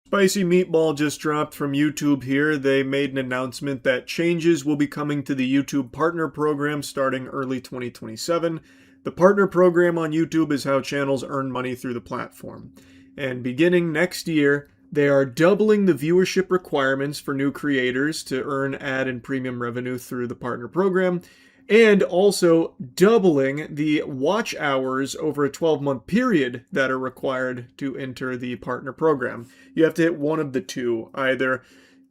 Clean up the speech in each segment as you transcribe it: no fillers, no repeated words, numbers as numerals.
Spicy Meatball just dropped from YouTube here. They made an announcement that changes will be coming to the YouTube Partner Program starting early 2027. The Partner Program on YouTube is how channels earn money through the platform. And beginning next year, they are doubling the viewership requirements for new creators to earn ad and premium revenue through the Partner Program, and also doubling the watch hours over a 12-month period that are required to enter the partner program. You have to hit one of the two, either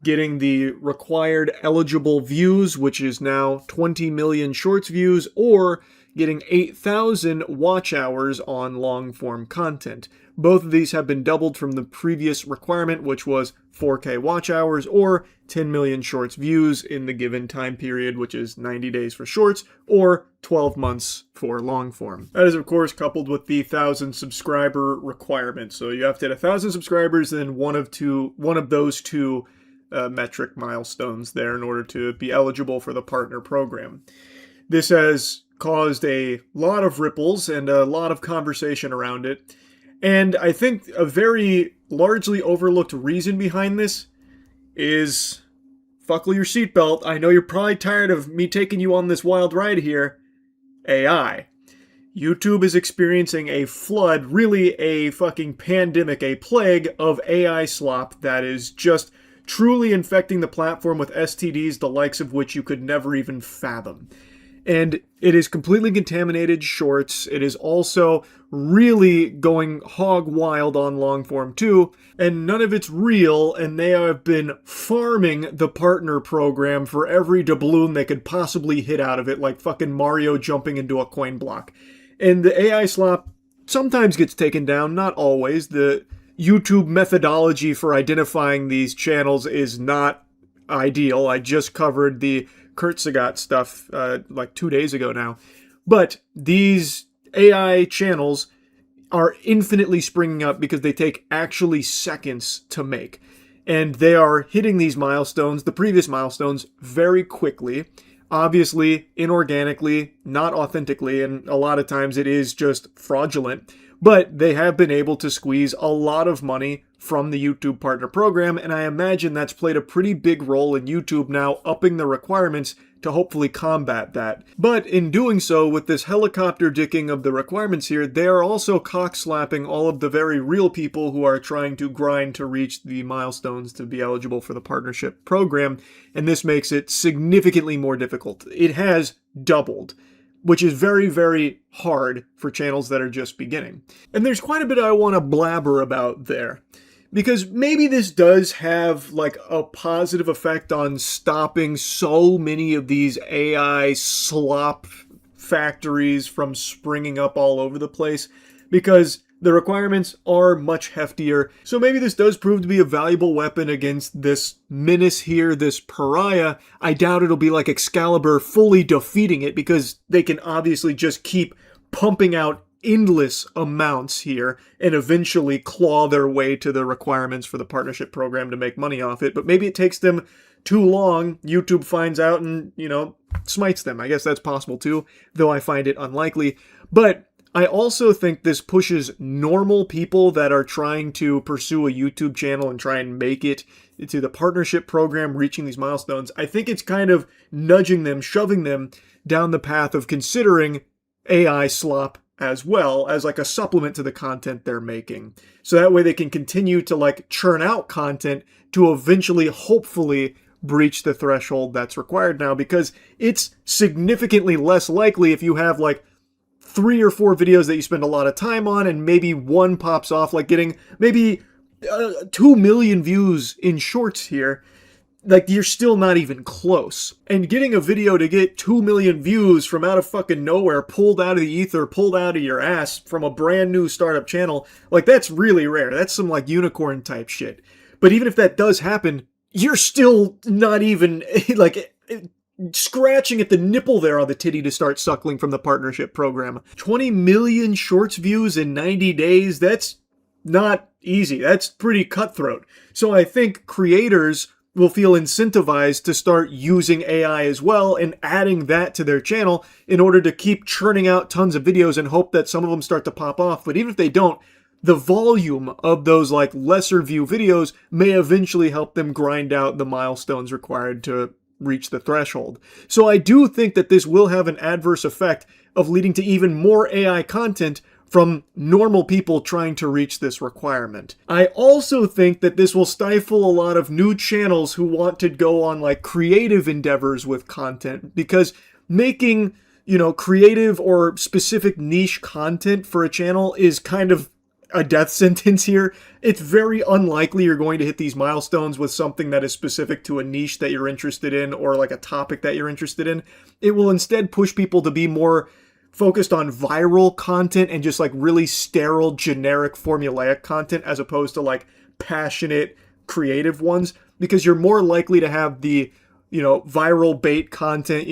getting the required eligible views, which is now 20 million shorts views, or getting 8,000 watch hours on long-form content. Both of these have been doubled from the previous requirement, which was 4K watch hours or 10 million shorts views in the given time period, which is 90 days for shorts or 12 months for long form. That is, of course, coupled with the 1,000 subscriber requirement. So you have to hit 1,000 subscribers, then one of those two metric milestones there in order to be eligible for the partner program. This has caused a lot of ripples and a lot of conversation around it. And I think a very largely overlooked reason behind this is, buckle your seatbelt. I know you're probably tired of me taking you on this wild ride here. AI. YouTube is experiencing a flood, really a fucking pandemic, a plague of AI slop that is just truly infecting the platform with STDs, the likes of which you could never even fathom. And it is completely contaminated shorts. It is also really going hog wild on long form too. And none of it's real. And they have been farming the partner program for every doubloon they could possibly hit out of it, like fucking Mario jumping into a coin block. And the AI slop sometimes gets taken down, not always. The YouTube methodology for identifying these channels is not ideal. I just covered the Kurt Sagat stuff like 2 days ago now. But these AI channels are infinitely springing up because they take actually seconds to make. And they are hitting these milestones, the previous milestones, very quickly. Obviously, inorganically, not authentically, and a lot of times it is just fraudulent. But they have been able to squeeze a lot of money from the YouTube Partner Program, and I imagine that's played a pretty big role in YouTube now upping the requirements to hopefully combat that. But in doing so, with this helicopter dicking of the requirements here, they are also cock-slapping all of the very real people who are trying to grind to reach the milestones to be eligible for the partnership program, and this makes it significantly more difficult. It has doubled, which is very, very hard for channels that are just beginning. And there's quite a bit I want to blabber about there, because maybe this does have like a positive effect on stopping so many of these AI slop factories from springing up all over the place, because the requirements are much heftier. So maybe this does prove to be a valuable weapon against this menace here, this pariah. I doubt it'll be like Excalibur fully defeating it, because they can obviously just keep pumping out endless amounts here and eventually claw their way to the requirements for the partnership program to make money off it. But maybe it takes them too long. YouTube finds out and, smites them. I guess that's possible too, though I find it unlikely. But I also think this pushes normal people that are trying to pursue a YouTube channel and try and make it to the partnership program, reaching these milestones. I think it's kind of nudging them, shoving them down the path of considering AI slop as well as like a supplement to the content they're making. So that way they can continue to like churn out content to eventually, hopefully, breach the threshold that's required now, because it's significantly less likely if you have like 3 or 4 videos that you spend a lot of time on and maybe one pops off, like getting maybe 2 million views in shorts here. Like, you're still not even close. And getting a video to get 2 million views from out of fucking nowhere, pulled out of the ether, pulled out of your ass from a brand new startup channel, like, that's really rare. That's some like unicorn type shit. But even if that does happen, you're still not even like scratching at the nipple there on the titty to start suckling from the partnership program. 20 million shorts views in 90 days, that's not easy. That's pretty cutthroat. So I think creators will feel incentivized to start using AI as well and adding that to their channel in order to keep churning out tons of videos and hope that some of them start to pop off. But even if they don't, the volume of those like lesser view videos may eventually help them grind out the milestones required to reach the threshold. So I do think that this will have an adverse effect of leading to even more AI content from normal people trying to reach this requirement. I also think that this will stifle a lot of new channels who want to go on like creative endeavors with content, because making, creative or specific niche content for a channel is kind of a death sentence here. It's very unlikely you're going to hit these milestones with something that is specific to a niche that you're interested in or like a topic that you're interested in. It will instead push people to be more focused on viral content and just like really sterile, generic, formulaic content as opposed to like passionate, creative ones, because you're more likely to have the, viral bait content,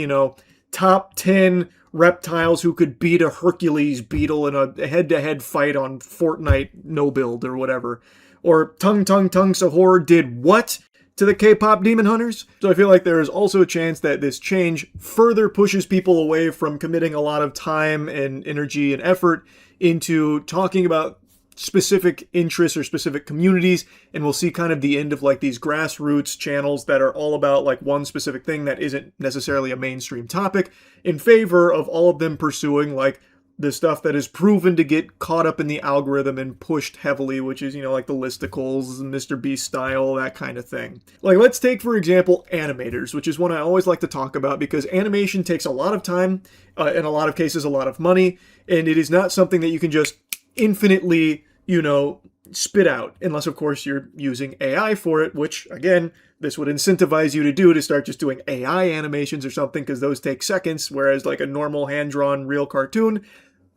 top 10 reptiles who could beat a Hercules beetle in a head-to-head fight on Fortnite no build or whatever. Or Tung Sahur did what to the K-pop Demon Hunters? So I feel like there is also a chance that this change further pushes people away from committing a lot of time and energy and effort into talking about specific interests or specific communities, and we'll see kind of the end of like these grassroots channels that are all about like one specific thing that isn't necessarily a mainstream topic, in favor of all of them pursuing like the stuff that is proven to get caught up in the algorithm and pushed heavily, which is, like the listicles, Mr. Beast style, that kind of thing. Like, let's take, for example, animators, which is one I always like to talk about because animation takes a lot of time, in a lot of cases, a lot of money, and it is not something that you can just infinitely, spit out, unless, of course, you're using AI for it, which, again, this would incentivize you to do, to start just doing AI animations or something, because those take seconds, whereas like a normal hand-drawn real cartoon,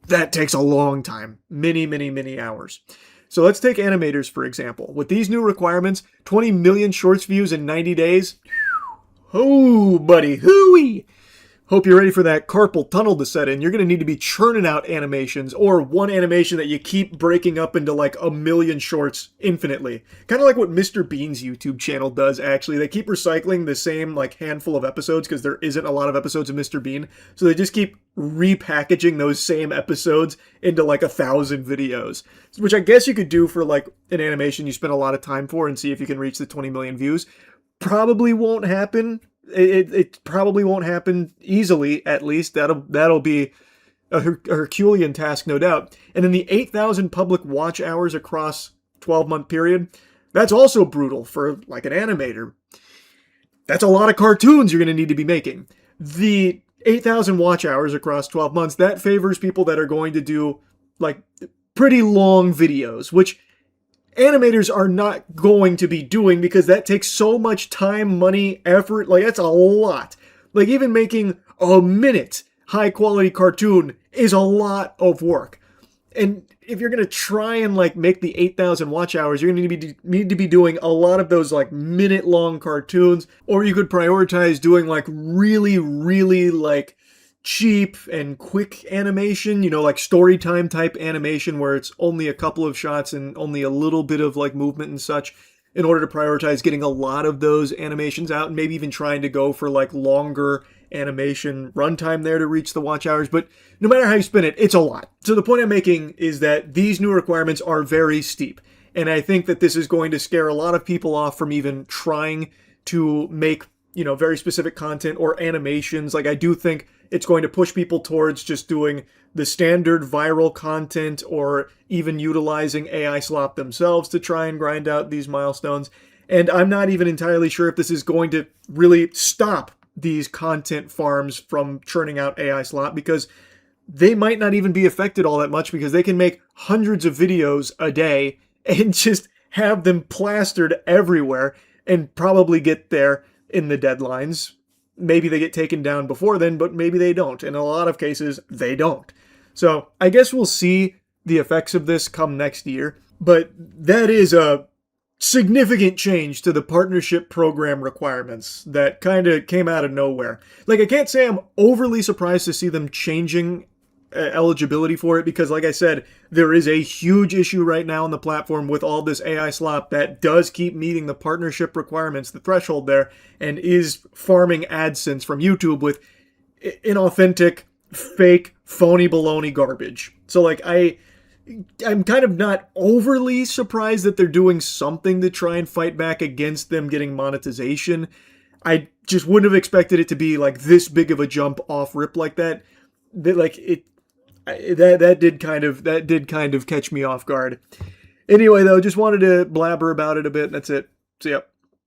that takes a long time, many hours. So let's take animators, for example. With these new requirements, 20 million shorts views in 90 days. Oh, buddy, hooey! Hope you're ready for that carpal tunnel to set in. You're going to need to be churning out animations, or one animation that you keep breaking up into like a million shorts infinitely. Kind of like what Mr. Bean's YouTube channel does, actually. They keep recycling the same like handful of episodes because there isn't a lot of episodes of Mr. Bean. So they just keep repackaging those same episodes into like 1,000 videos, which I guess you could do for like an animation you spend a lot of time for and see if you can reach the 20 million views. Probably won't happen. It probably won't happen easily, at least. That'll be a Herculean task, no doubt. And then the 8,000 public watch hours across 12-month period, that's also brutal for like an animator. That's a lot of cartoons you're going to need to be making. The 8,000 watch hours across 12 months, that favors people that are going to do like pretty long videos, which animators are not going to be doing because that takes so much time, money, effort. Like, that's a lot. Like, even making a minute high quality cartoon is a lot of work. And if you're going to try and like make the 8,000 watch hours, you're going to need to be doing a lot of those like minute long cartoons, or you could prioritize doing like really like cheap and quick animation, like story time type animation where it's only a couple of shots and only a little bit of like movement and such, in order to prioritize getting a lot of those animations out, and maybe even trying to go for like longer animation runtime there to reach the watch hours. But no matter how you spin it, it's a lot. So the point I'm making is that these new requirements are very steep, and I think that this is going to scare a lot of people off from even trying to make, very specific content or animations. Like, I do think it's going to push people towards just doing the standard viral content, or even utilizing AI slop themselves to try and grind out these milestones. And I'm not even entirely sure if this is going to really stop these content farms from churning out AI slop, because they might not even be affected all that much, because they can make hundreds of videos a day and just have them plastered everywhere and probably get there in the deadlines. Maybe they get taken down before then, but maybe they don't. In a lot of cases, they don't. So I guess we'll see the effects of this come next year. But that is a significant change to the partnership program requirements that kind of came out of nowhere. Like, I can't say I'm overly surprised to see them changing eligibility for it, because like I said, there is a huge issue right now on the platform with all this AI slop that does keep meeting the partnership requirements, the threshold there, and is farming AdSense from YouTube with inauthentic, fake, phony baloney garbage. So like, I'm kind of not overly surprised that they're doing something to try and fight back against them getting monetization. I just wouldn't have expected it to be like this big of a jump off rip like that. That like it that did kind of catch me off guard. Anyway, though, just wanted to blabber about it a bit. That's it. See ya.